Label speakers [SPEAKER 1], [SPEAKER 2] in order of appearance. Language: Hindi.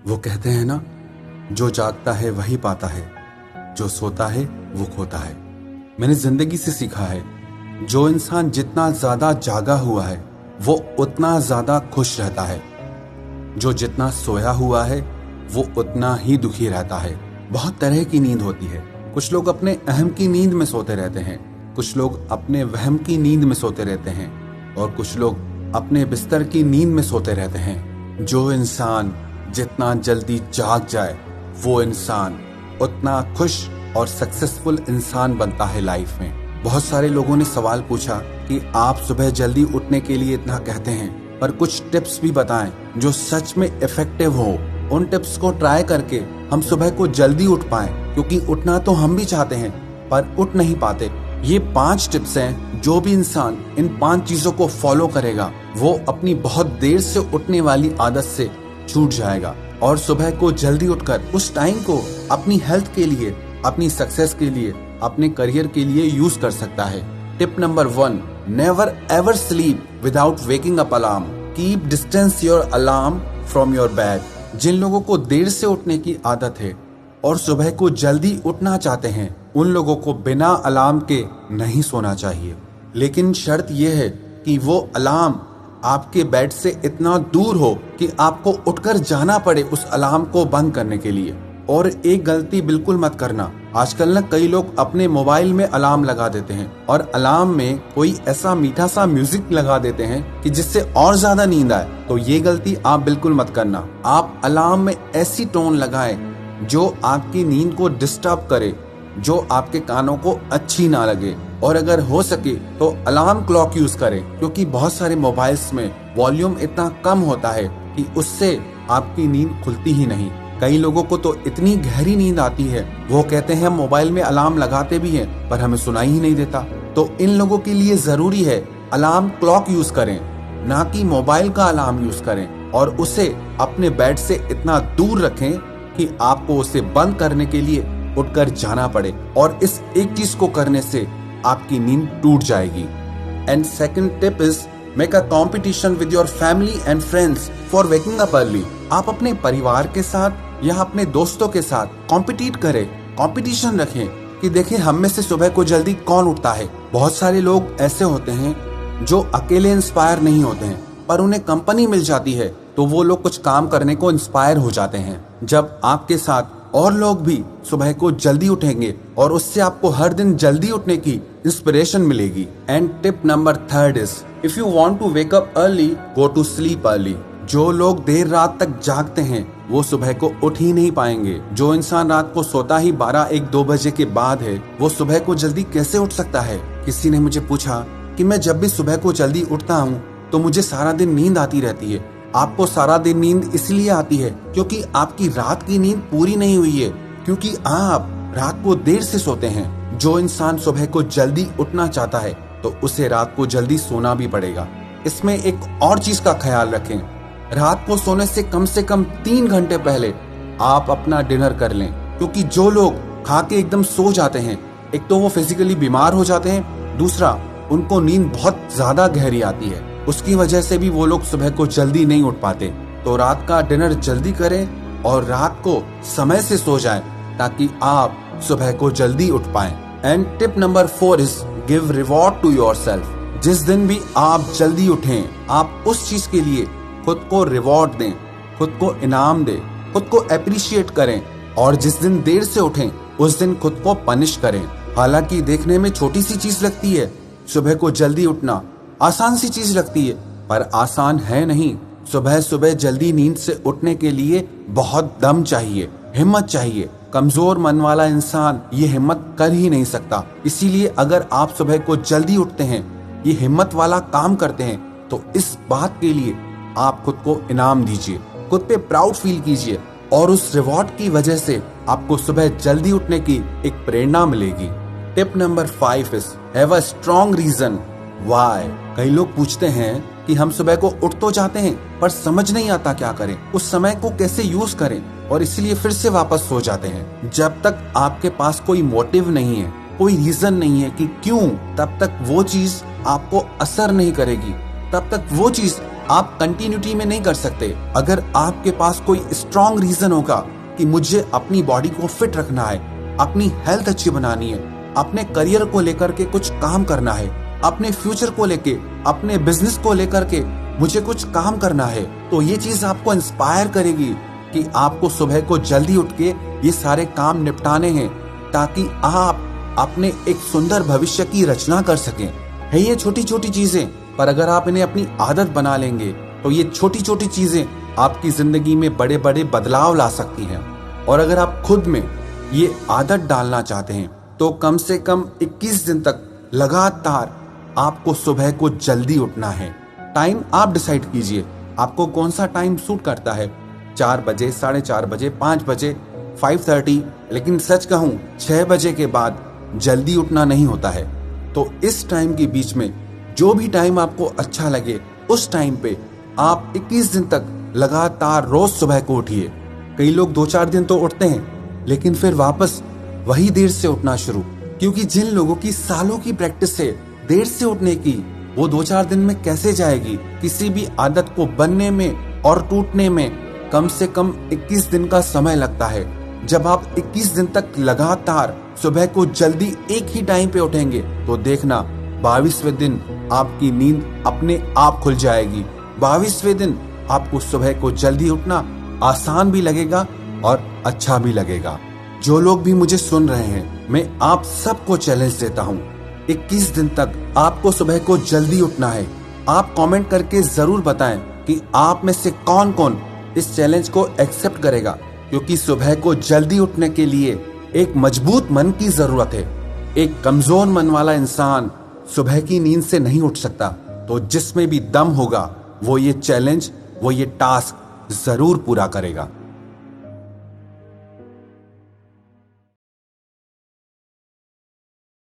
[SPEAKER 1] वो कहते हैं ना, जो जागता है वही पाता है, जो सोता है वो खोता है। मैंने जिंदगी से सीखा है, जो इंसान जितना ज्यादा जागा हुआ है वो उतना ज्यादा खुश रहता है। जो जितना सोया हुआ है वो उतना ही दुखी रहता है। बहुत तरह की नींद होती है। कुछ लोग अपने अहम की नींद में सोते रहते हैं, कुछ लोग अपने वहम की नींद में सोते रहते हैं, और कुछ लोग अपने बिस्तर की नींद में सोते रहते हैं। जो इंसान जितना जल्दी जाग जाए वो इंसान उतना खुश और सक्सेसफुल इंसान बनता है लाइफ में। बहुत सारे लोगों ने सवाल पूछा कि आप सुबह जल्दी उठने के लिए इतना कहते हैं, पर कुछ टिप्स भी बताएं जो सच में इफेक्टिव हो। उन टिप्स को ट्राई करके हम सुबह को जल्दी उठ पाएं, क्योंकि उठना तो हम भी चाहते हैं पर उठ नहीं पाते। ये 5 टिप्स हैं, जो भी इंसान इन 5 चीजों को फॉलो करेगा वो अपनी बहुत देर से उठने वाली आदत से छूट जाएगा और सुबह को जल्दी उठकर उस टाइम को अपनी हेल्थ के लिए, अपनी सक्सेस के लिए, अपने करियर के लिए यूज कर सकता है। Tip number 1, never ever sleep without waking up alarm. Keep distance your alarm from your bed. जिन लोगों को देर से उठने की आदत है और सुबह को जल्दी उठना चाहते हैं, उन लोगों को बिना अलार्म के नहीं सोना चाहिए। लेकिन शर्त यह है कि वो अलार्म आपके बेड से इतना दूर हो कि आपको उठकर जाना पड़े उस अलार्म को बंद करने के लिए। और एक गलती बिल्कुल मत करना, आजकल ना कई लोग अपने मोबाइल में अलार्म लगा देते हैं और अलार्म में कोई ऐसा मीठा सा म्यूजिक लगा देते हैं कि जिससे और ज्यादा नींद आए। तो ये गलती आप बिल्कुल मत करना। आप अलार्म में ऐसी टोन लगाएं जो आपकी नींद को डिस्टर्ब करे, जो आपके कानों को अच्छी ना लगे। और अगर हो सके तो अलार्म क्लॉक यूज करें, क्योंकि बहुत सारे मोबाइल्स में वॉल्यूम इतना कम होता है कि उससे आपकी नींद खुलती ही नहीं। कई लोगों को तो इतनी गहरी नींद आती है, वो कहते हैं हम मोबाइल में अलार्म लगाते भी हैं पर हमें सुनाई ही नहीं देता। तो इन लोगों के लिए जरूरी है अलार्म क्लॉक यूज करें, ना कि मोबाइल का अलार्म यूज करें, और उसे अपने बेड से इतना दूर रखें कि आपको उसे बंद करने के लिए उठकर जाना पड़े। और इस एक चीज को करने से आपकी नींद टूट जाएगी। And second tip is make a competition with your family and friends for waking up early. आप अपने परिवार के साथ या अपने दोस्तों के साथ कॉम्पिटिट करें, कंपटीशन रखें कि देखें हम में से सुबह को जल्दी कौन उठता है। बहुत सारे लोग ऐसे होते हैं जो अकेले इंस्पायर नहीं होते हैं, पर उन्हें कंपनी मिल जाती है तो वो लोग कुछ काम करने को इंस्पायर हो जाते हैं। जब आपके साथ और लोग भी सुबह को जल्दी उठेंगे और उससे आपको हर दिन जल्दी उठने की इंस्पिरेशन मिलेगी। And tip number 3 is if you want to wake up early go to sleep early. जो लोग देर रात तक जागते हैं वो सुबह को उठ ही नहीं पाएंगे। जो इंसान रात को सोता ही 12, 1, 2 बजे के बाद है, वो सुबह को जल्दी कैसे उठ सकता है। किसी ने मुझे पूछा कि मैं जब भी सुबह को जल्दी उठता हूँ तो मुझे सारा दिन नींद आती रहती है। आपको सारा दिन नींद इसलिए आती है क्योंकि आपकी रात की नींद पूरी नहीं हुई है, क्योंकि आप रात को देर से सोते हैं। जो इंसान सुबह को जल्दी उठना चाहता है तो उसे रात को जल्दी सोना भी पड़ेगा। इसमें एक और चीज का ख्याल रखें, रात को सोने से कम 3 घंटे पहले आप अपना डिनर कर लें, क्योंकि जो लोग खा के एकदम सो जाते हैं, एक तो वो फिजिकली बीमार हो जाते हैं, दूसरा उनको नींद बहुत ज्यादा गहरी आती है। उसकी वजह से भी वो लोग सुबह को जल्दी नहीं उठ पाते। तो रात का डिनर जल्दी करें और रात को समय से सो जाएं, ताकि आप सुबह को जल्दी उठ पाएं। And tip number 4 is give reward to yourself. जिस दिन भी आप जल्दी उठें, आप उस चीज के लिए खुद को रिवॉर्ड दें, खुद को इनाम दें, खुद को अप्रिशिएट करें। और जिस दिन देर से उठें उस दिन खुद को पनिश करें। हालांकि देखने में छोटी सी चीज लगती है, सुबह को जल्दी उठना आसान सी चीज लगती है, पर आसान है नहीं। सुबह सुबह जल्दी नींद से उठने के लिए बहुत दम चाहिए, हिम्मत चाहिए। कमजोर मन वाला इंसान ये हिम्मत कर ही नहीं सकता। इसीलिए अगर आप सुबह को जल्दी उठते हैं, ये हिम्मत वाला काम करते हैं, तो इस बात के लिए आप खुद को इनाम दीजिए, खुद पे प्राउड फील कीजिए, और उस रिवॉर्ड की वजह से आपको सुबह जल्दी उठने की एक प्रेरणा मिलेगी। Tip number 5 is have a strong reason why. कई लोग पूछते हैं कि हम सुबह को उठ तो जाते हैं पर समझ नहीं आता क्या करें, उस समय को कैसे यूज करें, और इसलिए फिर से वापस सो जाते हैं। जब तक आपके पास कोई मोटिव नहीं है, कोई रीजन नहीं है कि क्यों, तब तक वो चीज आपको असर नहीं करेगी, तब तक वो चीज आप कंटिन्यूटी में नहीं कर सकते। अगर आपके पास कोई स्ट्रॉन्ग रीजन होगा कि मुझे अपनी बॉडी को फिट रखना है, अपनी हेल्थ अच्छी बनानी है, अपने करियर को लेकर के कुछ काम करना है, अपने फ्यूचर को लेके, अपने बिजनेस को लेकर के मुझे कुछ काम करना है, तो ये चीज आपको इंस्पायर करेगी कि आपको सुबह को जल्दी उठ के ये सारे काम निपटाने हैं, ताकि आप अपने एक सुंदर भविष्य की रचना कर सकें। है ये छोटी छोटी चीजें, पर अगर आप इन्हें अपनी आदत बना लेंगे तो ये छोटी छोटी चीजें आपकी जिंदगी में बड़े बड़े बदलाव ला सकती हैं। और अगर आप खुद में ये आदत डालना चाहते हैं तो कम से कम 21 दिन तक लगातार आपको सुबह को जल्दी उठना है। टाइम आप डिसाइड कीजिए, आपको कौन सा टाइम सूट करता है, 4 बजे, 4:30 बजे, 5 बजे, 5:30। लेकिन सच कहूं 6 बजे के बाद जल्दी उठना नहीं होता है। तो इस टाइम के बीच में जो भी टाइम आपको अच्छा लगे उस टाइम पे आप 21 दिन तक लगातार रोज सुबह को उठिए। कई लोग 2-4 दिन तो उठते हैं लेकिन फिर वापस वही देर से उठना शुरू, क्योंकि जिन लोगों की सालों की प्रैक्टिस है देर से उठने की, वो 2-4 दिन में कैसे जाएगी। किसी भी आदत को बनने में और टूटने में कम से कम 21 दिन का समय लगता है। जब आप 21 दिन तक लगातार सुबह को जल्दी एक ही टाइम पे उठेंगे तो देखना 22वें दिन आपकी नींद अपने आप खुल जाएगी। 22वें दिन आपको सुबह को जल्दी उठना आसान भी लगेगा और अच्छा भी लगेगा। जो लोग भी मुझे सुन रहे हैं, मैं आप सबको चैलेंज देता हूँ, 21 दिन तक आपको सुबह को जल्दी उठना है। आप कमेंट करके जरूर बताएं कि आप में से कौन कौन इस चैलेंज को एक्सेप्ट करेगा, क्योंकि सुबह को जल्दी उठने के लिए एक मजबूत मन की जरूरत है। एक कमजोर मन वाला इंसान सुबह की नींद से नहीं उठ सकता। तो जिसमें भी दम होगा वो ये चैलेंज, वो ये टास्क जरूर पूरा करेगा।